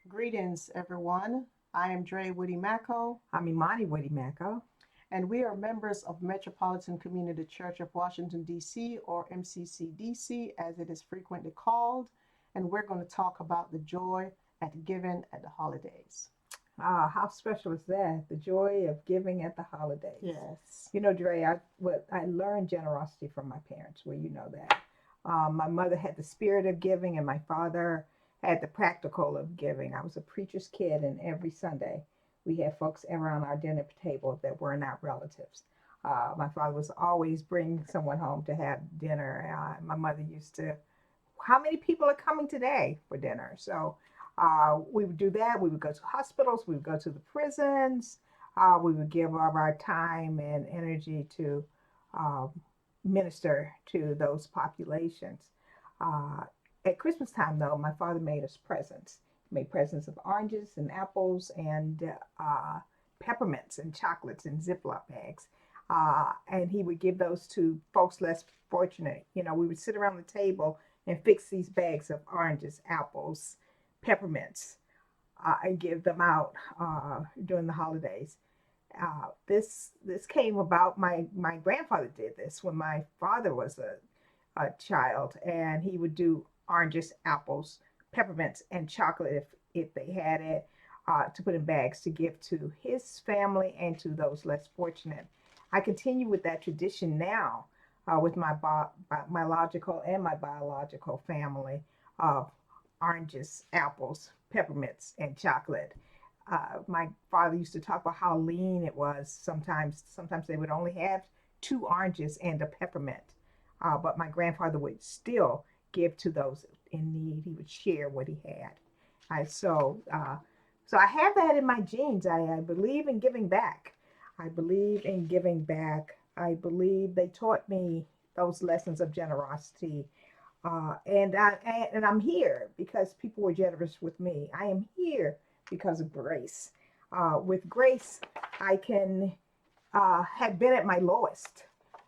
Greetings, everyone. I am Dre Woody Macko, I'm Imani Macko. and we are members of Metropolitan Community Church of Washington, D.C., or MCCDC, as it is frequently called. And we're going to talk about the joy at giving at the holidays. How special is that? The joy of giving at the holidays. Yes. Dre, I learned generosity from my parents. Well, you know that. My mother had the spirit of giving, and my father had the practical of giving. I was a preacher's kid, and every Sunday we had folks around our dinner table that were not relatives. My father was always bringing someone home to have dinner. My mother used to, how many people are coming today for dinner? So we would do that. We would go to hospitals. We would go to the prisons. We would give of our time and energy to uh, minister to those populations. Uh, at Christmas time, though, my father made us presents. He made presents of oranges and apples and peppermints and chocolates in Ziploc bags. And he would give those to folks less fortunate. We would sit around the table and fix these bags of oranges, apples, peppermints, and give them out during the holidays. This came about. My grandfather did this when my father was a child, and he would do oranges, apples, peppermints, and chocolate if they had it, to put in bags to give to his family and to those less fortunate. I continue with that tradition now with my logical and my biological family of oranges, apples, peppermints, and chocolate. My father used to talk about how lean it was. Sometimes they would only have two oranges and a peppermint, but my grandfather would still give to those in need. He would share what he had. I so I have that in my genes. I believe in giving back. I believe in giving back. I believe they taught me those lessons of generosity, and I'm here because people were generous with me. I am here because of grace. With grace, I can have been at my lowest,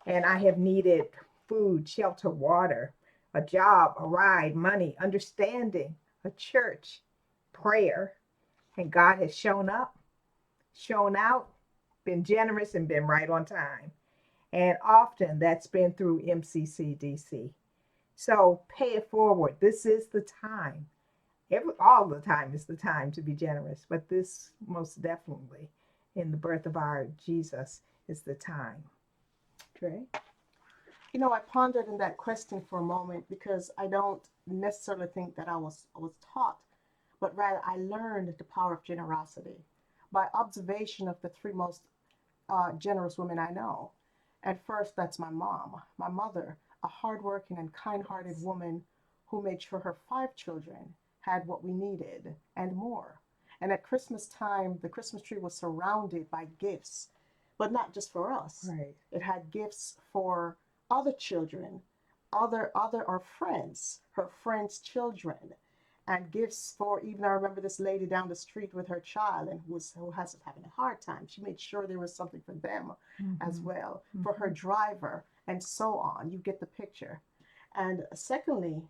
and I have needed food, shelter, water, a job, a ride, money, understanding, a church, prayer, and God has shown up, shown out, been generous, and been right on time. And often that's been through MCCDC. So pay it forward. This is the time. All the time is the time to be generous, but this most definitely, in the birth of our Jesus, is the time. Trey? I pondered in that question for a moment because I don't necessarily think that I was taught, but rather I learned the power of generosity by observation of the three most generous women I know. And first, that's my mom, my mother, a hardworking and kind hearted woman who made sure her five children had what we needed and more. And at Christmas time, the Christmas tree was surrounded by gifts, but not just for us. Right. It had gifts for other children, other or friends, her friends' children, and gifts for even I remember this lady down the street with her child and who has having a hard time. She made sure there was something for them as Mm-hmm. well, for her Mm-hmm. driver, and so on. You get the picture. And secondly,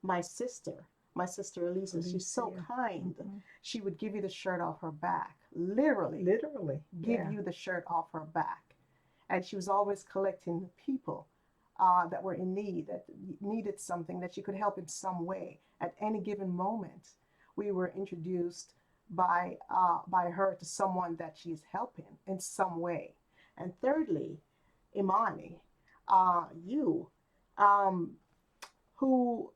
my sister, my sister Elisa, she's so Alicia. kind. Mm-hmm. She would give you the shirt off her back, literally Literally. give Yeah. you the shirt off her back. And she was always collecting people that were in need, that needed something, that she could help in some way. At any given moment, we were introduced by her to someone that she's helping in some way. And thirdly, Imani, you, um, who,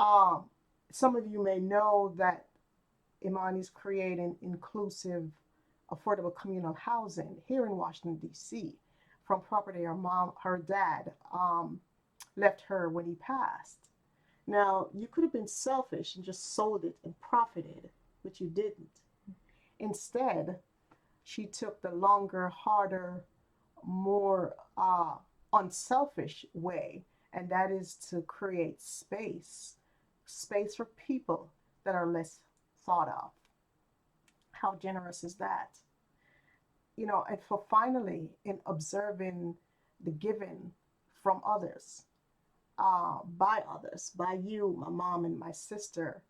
um, some of you may know that Imani's creating inclusive, affordable communal housing here in Washington, D.C., from property her dad left her when he passed. Now, you could have been selfish and just sold it and profited, but you didn't. Instead, she took the longer, harder, more unselfish way, and that is to create space for people that are less thought of. How generous is that? And for finally, in observing the giving from others, by others, by you, my mom, and my sister,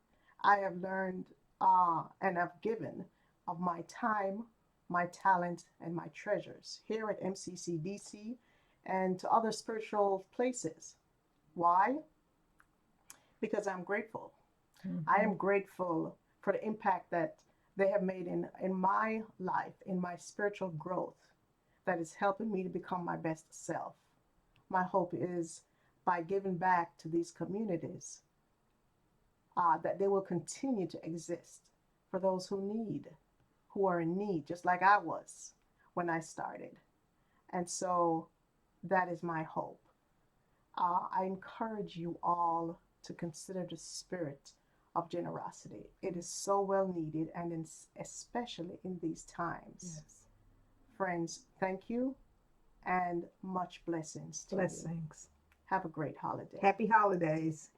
I have learned and have given of my time, my talent, and my treasures here at MCCDC and to other spiritual places. Why? Because I'm grateful. I Hmm. am grateful for the impact that they have made in my life, in my spiritual growth, that is helping me to become my best self. My hope is by giving back to these communities, that they will continue to exist for those who are in need, just like I was when I started. And so that is my hope. I encourage you all to consider the spirit of generosity. It is so well needed, and especially in these times. Yes. Friends, thank you and much blessings to you. Blessings. Have a great holiday. Happy holidays.